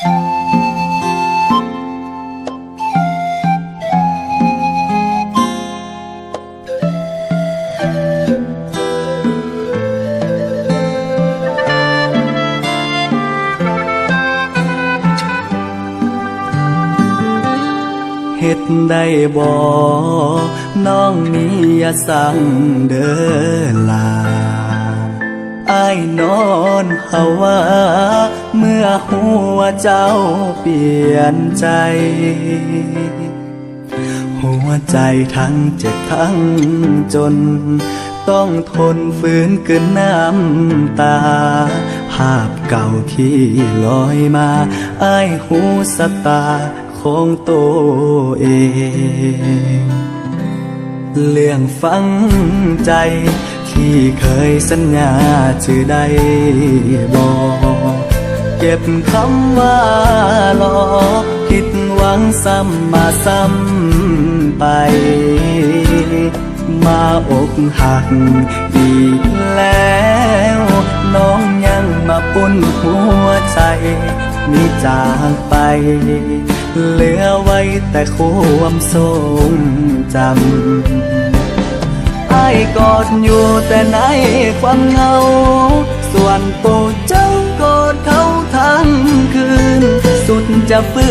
เฮ็ดได้บ่น้องนี้อย่าสั่งเด้อลาอ้ายนอนภาวะเมื่อหัวเจ้าเปลี่ยนใจหัวใจทั้งเจ็บทั้งจนต้องทนฝืนกลืนน้ำตาภาพเก่าที่ลอยมาอ้ายหูสตาของตัวเองเรื่องฝังใจที่เคยสัญญาชื่อใดบอกเก็บคำว่าหลอกผิดหวังซ้ำมาซ้ำไปมาอกหักอีกแล้วน้องยังมาปุ่นหัวใจมีจากไปเหลือไว้แต่ความทรงจำอ้ายกอดอยู่แต่ในความเหงาส่วนตัวเจ้ากอดเขาทั้งคืนสุดจะฝื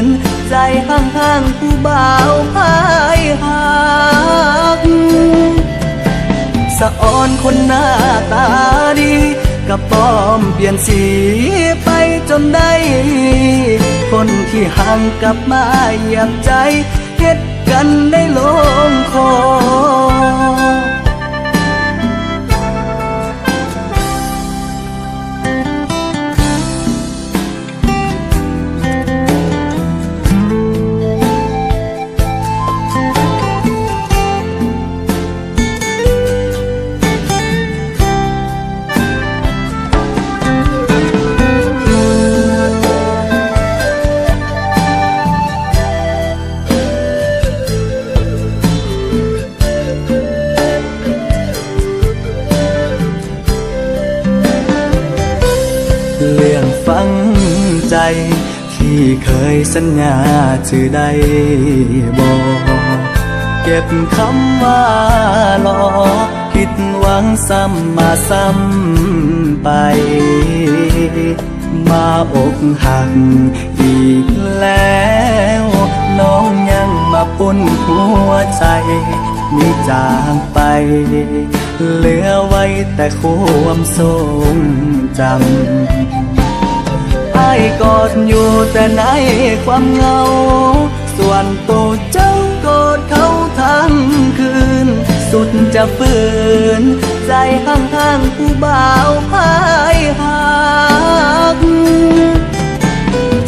นใจห่างๆผู้บ่าวพายหักสะอ่อนคนหน้าตาดีกับป้อมเปลี่ยนสีไปจนได้คนที่ห่างกลับมาเหยียบใจเฮ็ดกันได้ลงคอเรื่องฝังใจที่เคยสัญญาชื่อใดบอกเก็บคำว่าหลอกผิดหวังซ้ำมาซ้ำไปมาอกหักอีกแล้วน้องยังมาปุ่นหัวใจมีจากไปเหลือไว้แต่ความทรงจำอ้ายกอดอยู่แต่ในความเหงาส่วนตัวเจ้ากอดเขาทั้งคืนสุดจะฝืนใจห่างๆผู้บ่าวพายหัก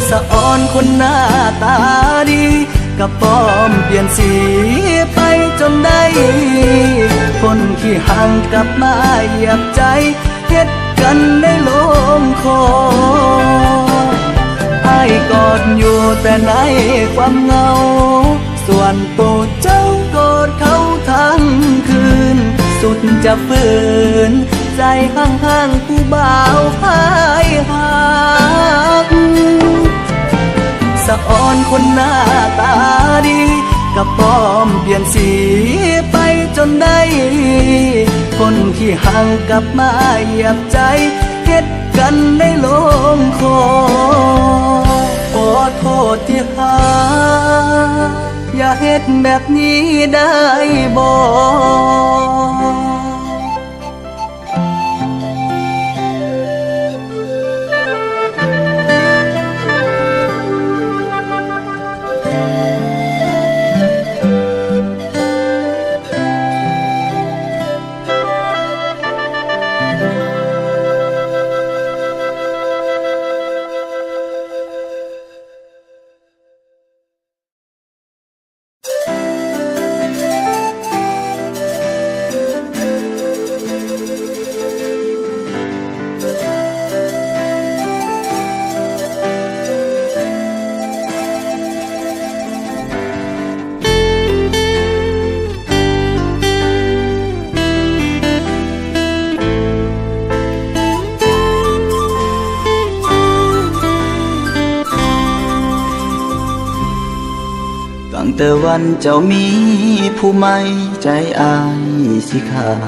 สะอ่อนคนหน้าตาดีกับป้อมเปลี่ยนสีไปจนได้คนที่ห่างกลับมาเหยียบใจเฮ็ดกันได้ลงคออ้ายกอดอยู่แต่ในความเหงาส่วนตัวเจ้ากอดเขาทั้งคืนสุดจะฝืนใจห่างๆผู้บ่าวพายหักสะอ่อนคนหน้าตาดีกับป้อมเปลี่ยนสีไปจนได้คนที่ห่างกลับมาเหยียบใจเฮ็ดกันได้ลงคอขอโทษที่หาอย่าเฮ็ดแบบนี้ได้บ่ แต่วันเจ้ามีผู้ใหม่ใจอายสิขาด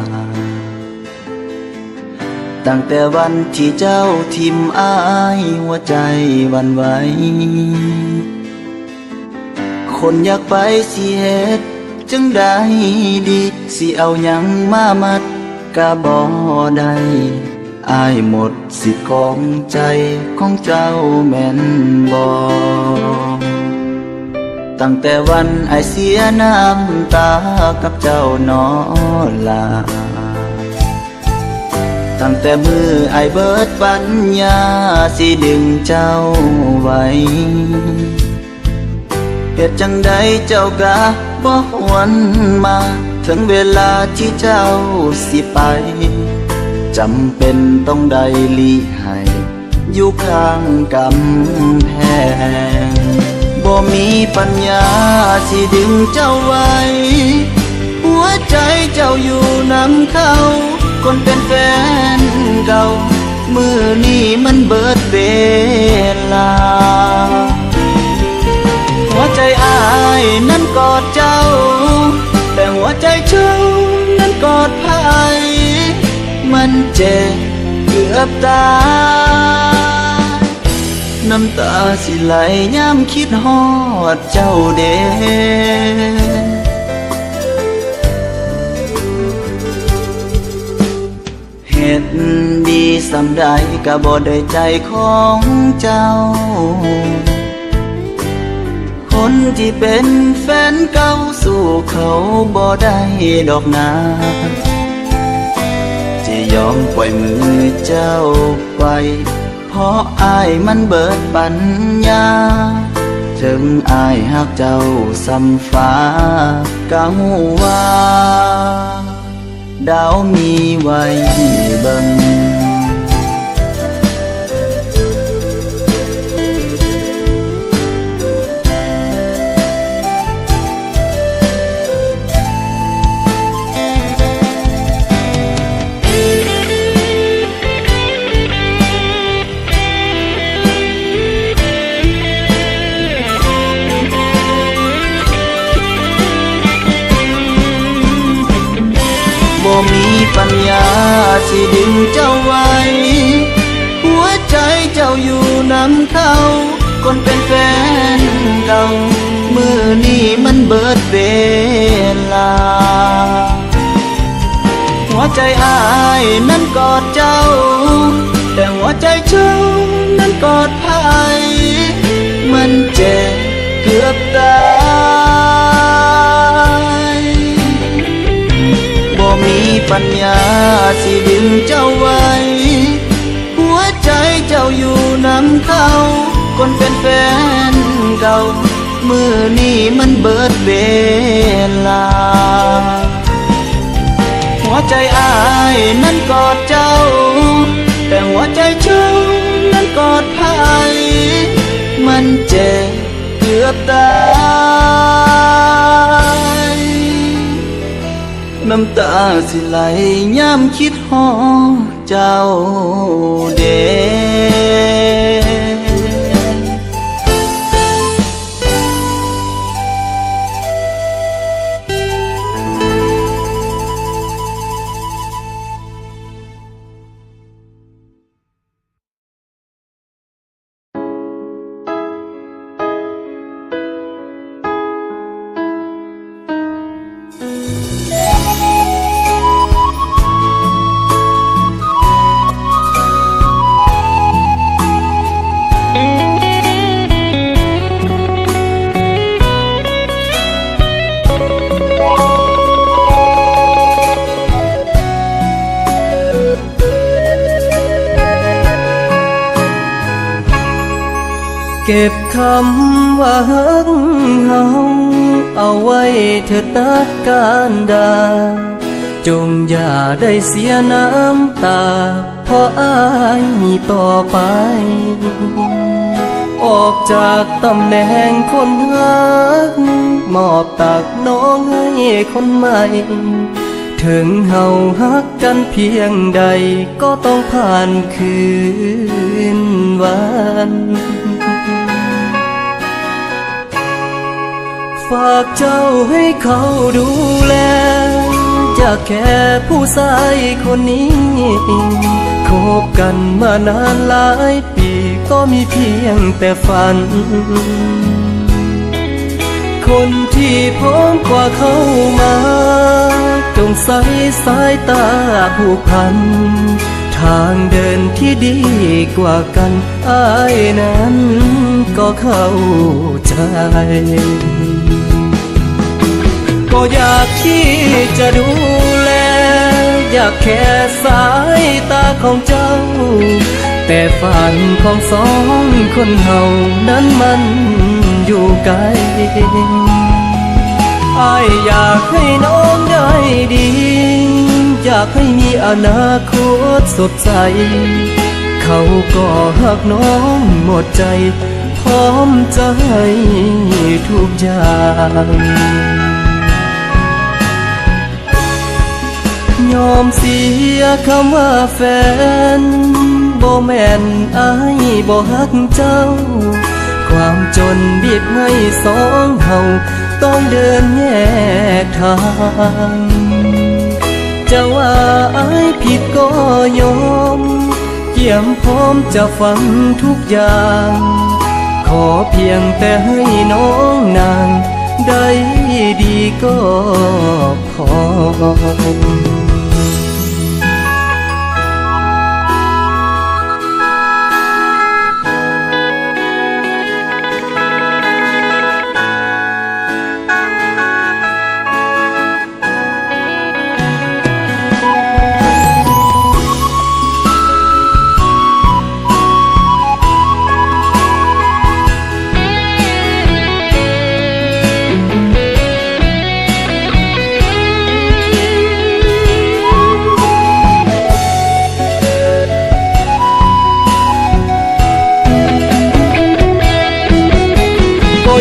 ตั้งแต่วันที่เจ้าทิมอายหัวใจหวั่นไหวคนอยากไปสิเฮ็ดจังได้ดีสิเอาหยังมามัดกะบ่ได้อายหมดสิทธิ์ของใจของเจ้าแม่นบ่ตั้งแต่วันอายเสียน้ำตากับเจ้าน้อลาตั้งแต่มืออายเบิดปัญญาสิดึงเจ้าไว้เหตุจังใดเจ้ากะบ่หวนมาถึงเวลาที่เจ้าสิไปจำเป็นต้องได้ลีให้อยู่ข้างกำแพงบ่มีปัญญาสิดึงเจ้าไว้หัวใจเจ้าอยู่นำเขาคนเป็นแฟนเก่ามือนี้มันเบิดเวลาหัวใจอายนั้นกอดเจ้าแต่หัวใจเจ้านั้นกอดไผมันเจ็บเกือบตายน้ำตาสิไหลยามคิดฮอดเจ้าเด้เฮ็ดดีสำใดก็บ่ได้ใจของเจ้าคนที่เป็นแฟนเก่าสู้เขาบ่ได้ดอกนาจะยอมปล่อยมือเจ้าไปเพราะอายมันเบิดปัญญาถึงอายหักเจ้าซ้ำฟ้าก็ฮู้ว่าดาวมีไว้เบิ่งบ่มีปัญญาสิดึงเจ้าไว้หัวใจเจ้าอยู่นำเขาคนเป็นแฟนเก่ามือนี้มันเบิดเวลาหัวใจอายนั้นกอดเจ้าแต่หัวใจเจ้านั้นกอดไผมันเจ็บเกือบตายบ่มีปัญญาสิดึงเจ้าไว้หัวใจเจ้าอยู่นำเขาคนเป็นแฟนเก่ามือนี้มันเบิดเวลาหัวใจอายนั้นกอดเจ้าแต่หัวใจเจ้านั้นกอดไผมันเจ็บเกือบตายน้ำตาสิไหลยามคิดฮอดเจ้าเด้เก็บคำว่าฮักเฮาเอาไว้เถิดนักการดาจงอย่าได้เสียน้ำตาเพราะอายมีต่อไปออกจากตำแหน่งคนฮักมอบตักน้องให้คนใหม่ถึงเฮาฮักกันเพียงใดก็ต้องผ่านคืนวันฝ ากเจ้าให้เขาดูแลอยากแค่ผู้ชายคนนี้คบกันมานานหลายปีก็มีเพียงแต่ฝันคนที่พร้อมกว่าเขามาจงใส่สายตาผูกพันทางเดินที่ดีกว่ากันอ้ายนั้นก็เข้าใจก็อยากที่จะดูแลอยากแค่สายตาของเจ้าแต่ฝันของสองคนเฮานั้นมันอยู่ไกลอ้ายอยากให้น้องได้ดีอยากให้มีอนาคตสดใสเขาก็หักน้องหมดใจพร้อมจะให้ทุกอย่างยอมเสียคำว่าแฟนบ่แม่นอ้ายบ่ฮักเจ้าความจนบีบให้สองเฮาต้องเดินแยกทางจะว่าอ้ายผิดก็ยอมเยี่ยมพร้อมจะฟังทุกอย่างขอเพียงแต่ให้น้องนางได้ดีก็พอ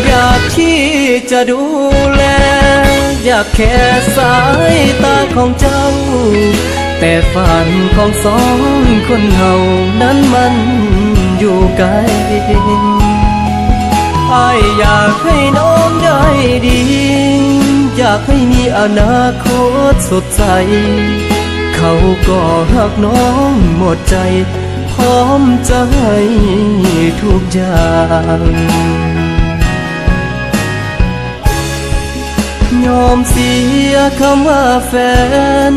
อยากที่จะดูแลอยากแค่สายตาของเจ้าแต่ฝันของสองคนเฮานั้นมันอยู่ไกลอ้ายอยากให้น้องได้ดีอยากให้มีอนาคตสดใสเขาก็หักน้องหมดใจพร้อมจะให้ทุกอย่างยอมเสียคำว่าแฟน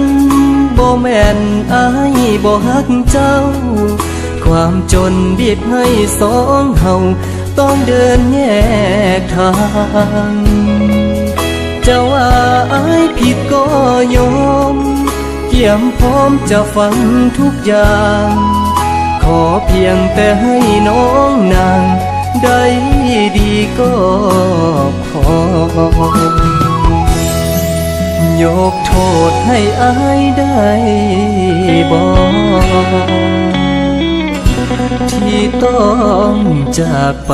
บ่แม่นอ้ายบ่ฮักเจ้าความจนบีบให้สองเฮาต้องเดินแยกทางจะว่าอ้ายผิดก็ยอมเยี่ยมพร้อมจะฟังทุกอย่างขอเพียงแต่ให้น้องนางได้ดีก็พอยกโทษให้อ้ายได้บ่ที่ต้องจากไป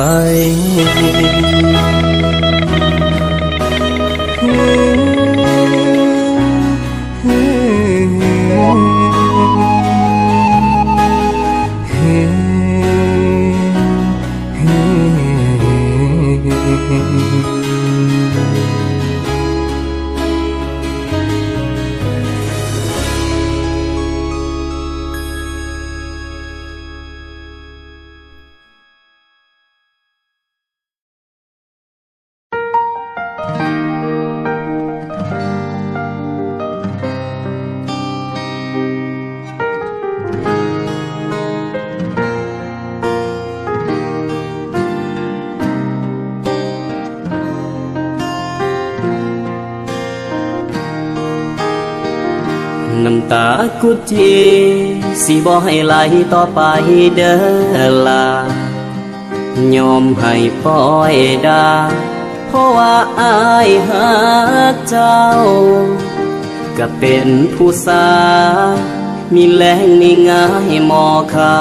น้ำตากุจีสิบ่ให้ไหลต่อไปเด้อลายอมให้ปล่อยดาเพราะว่าอ้ายหักเจ้าก็เป็นผู้สามีแรงนี่ง่ายหมอเขา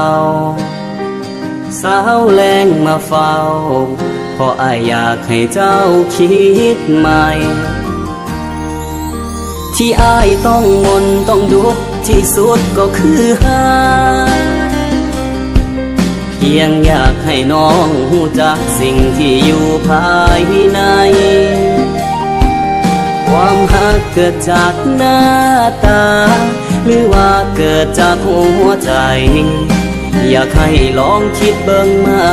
สาวแรงมาเฝ้าเพราะอ้ายอยากให้เจ้าคิดใหม่ที่อ้ายต้องมนต้องดุที่สุดก็คือหา ยังอยากให้น้องรู้จักสิ่งที่อยู่ภายในความรักเกิดจากหน้าตาหรือว่าเกิดจากหัวใจอยากให้ลองคิดเบิ่งใหม่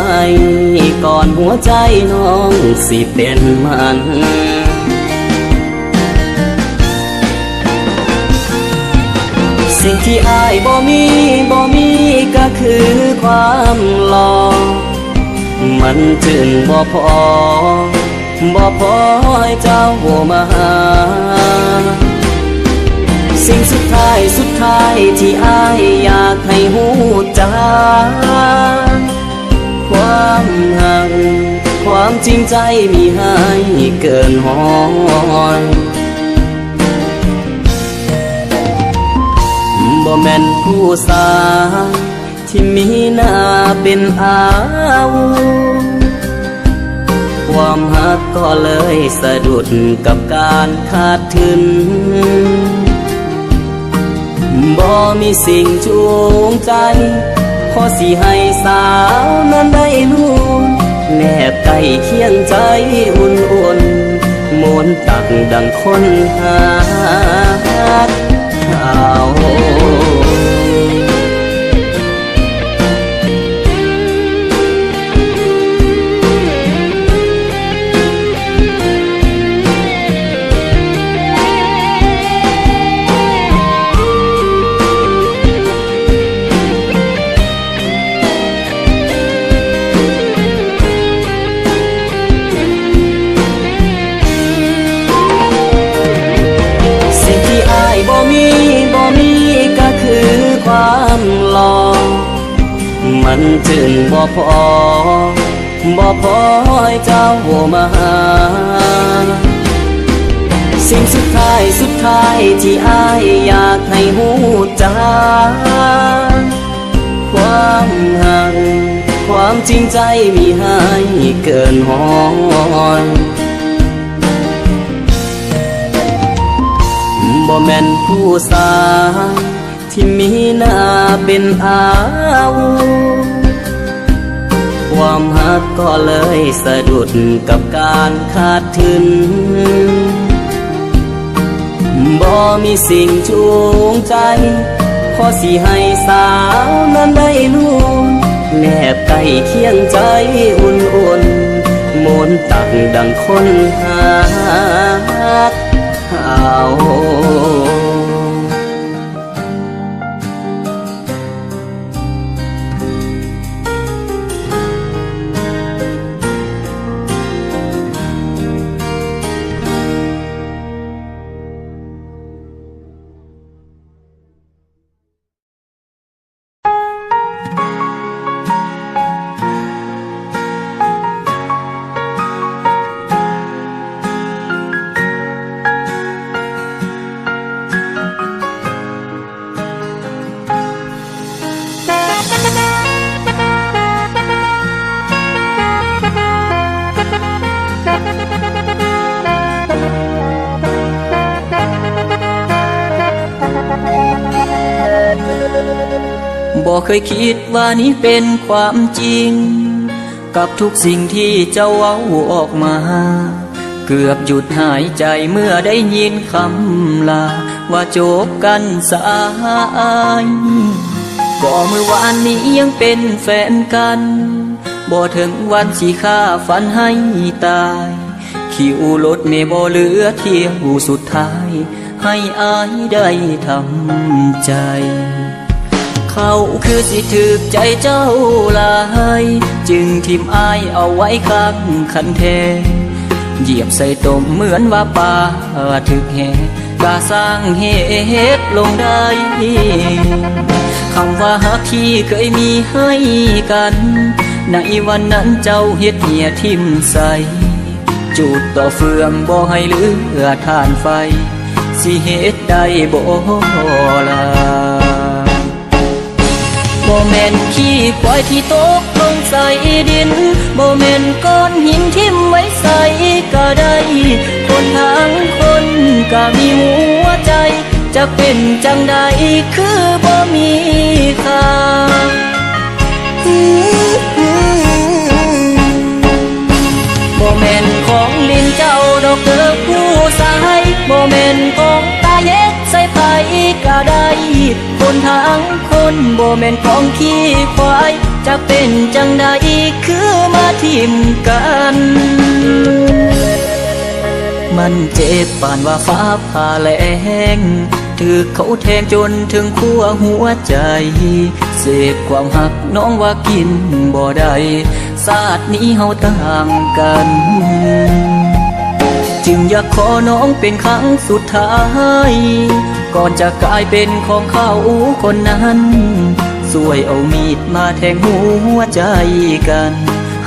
ก่อนหัวใจน้องสิเป็นมันสิ่งที่อายบ่มีก็คือความหลอกมันจึงบ่พอให้เจ้ามาหาสิ่งสุดท้ายที่อายอยากให้หูจักความหักความจริงใจมีให้เกินห้อยบ่แม่นผู้สาวที่มีหน้าเป็นอาวุธความหักก็เลยสะดุดกับการขาดทุนบ่มีสิ่งจูงใจพอสิให้สาวนั้นได้รู้แนบใกล้เคียงใจอุ่นๆมนตักดังคนหาข่าวความหลอกมันจึงบ่พอให้เจ้ามาหาสิ่งสุดท้ายที่อายอยากให้หูจักความหักความจริงใจมีให้เกินห้อยบ่แม่นผู้สาวที่มีหน้าเป็นอาวุธความหักก็เลยสะดุดกับการขาดทุนบ่มีสิ่งจูงใจพอสิให้สาวนั้นได้รู้แนบใกล้เคียงใจอุ่นๆมนตักดังคนหาข่าวบ่เคยคิดว่านี้เป็นความจริงกับทุกสิ่งที่เจ้าเว้าออกมาเกือบหยุดหายใจเมื่อได้ยินคำลาว่าจบกันสายก็เมื่อวานนี้ยังเป็นแฟนกันบ่ถึงวันสิฆ่าฝันให้ตายคิวรถเมล์บ่เหลือเที่ยวสุดท้ายให้อายได้ทำใจเขาคือสิถึกใจเจ้าลายจึงทิมอายเอาไว้ข้างคันแทเหยียบใส่ตมเหมือนว่าป่าถึกแห่กาสร้างเหตุลงได้คำว่าฮักที่เคยมีให้กันในวันนั้นเจ้าเฮ็ดเหี่ยทิมใส่จุดต่อเฟืองบ่ให้เหลือทานไฟสิเฮ็ดได้บ่ล่ะบ่แม่นขี้ควายที่ตกลงใส่ดินบ่แม่นก้อนหินทิ่มไว้ใส่ก็ได้คนทางคนก็มีหัวใจจะเป็นจังใดคือบ่มีค่า แม่นของลินเจ้าดอกเตอร์ผู้สายบ่แม่นของตาเย็ดใส่ไผก็ได้คนทั้งคนบ่แม่นของขี้ควายจะเป็นจังใดคือมาทิมกันมันเจ็บปานว่าฟ้าผ่าแลงถือเขาแทงจนถึงขั้วหัวใจเสพความหักน้องว่ากินบ่ได้ศาสตร์นี้เฮาต่างกันจึงอยากขอน้องเป็นครั้งสุดท้ายก่อนจะกลายเป็นของเขาคนนั้นสวยเอามีดมาแทงหัวใจกัน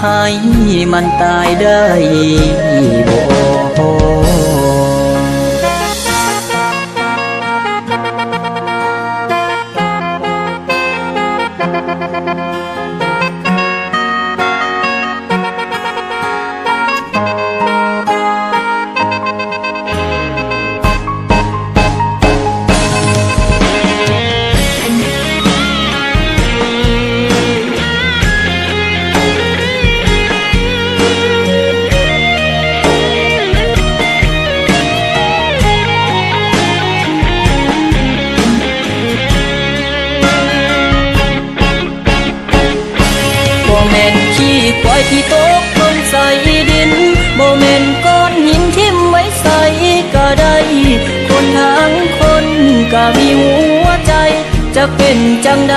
ให้มันตายได้บ่ควายที่ตกลงใส่ดินโมเมนต์ก้อนหินทิ่มไว้ใส่ก็ได้คนทั้งคนก็มีหัวใจจะเป็นจังใด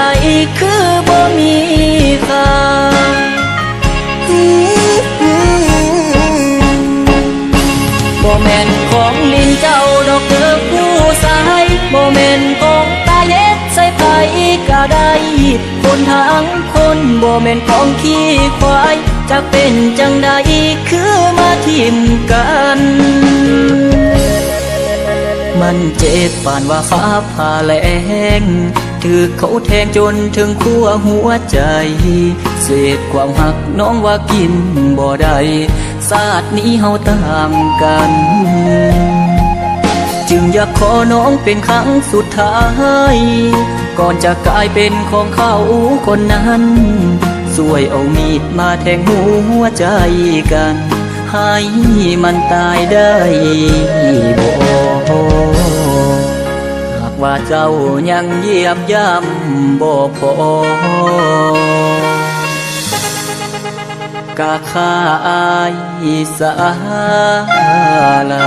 คือบ่มีค่าโมเมนต์ของลินเจ้าดอกเตอร์ผู้สายโมเมนต์ของตาเย็ดใส่ไผก็ได้คนทั้งคนบ่แม่นของขี้ควายจะเป็นจังใดคือมาทิมกันมันเจ็บปานว่าฟ้าผ่าแลงถือเขาแทงจนถึงขั้วหัวใจเศษความหักน้องว่ากินบ่ได้ศาสตร์นี้เฮาต่างกันจึงอยากขอน้องเป็นครั้งสุดท้ายก่อนจะกลายเป็นของเขาคนนั้นสวยเอามีดมาแทงหัวใจกันให้มันตายได้บ่หากว่าเจ้ายังเยียบย่ำบ่พอกะข้าอายสาลา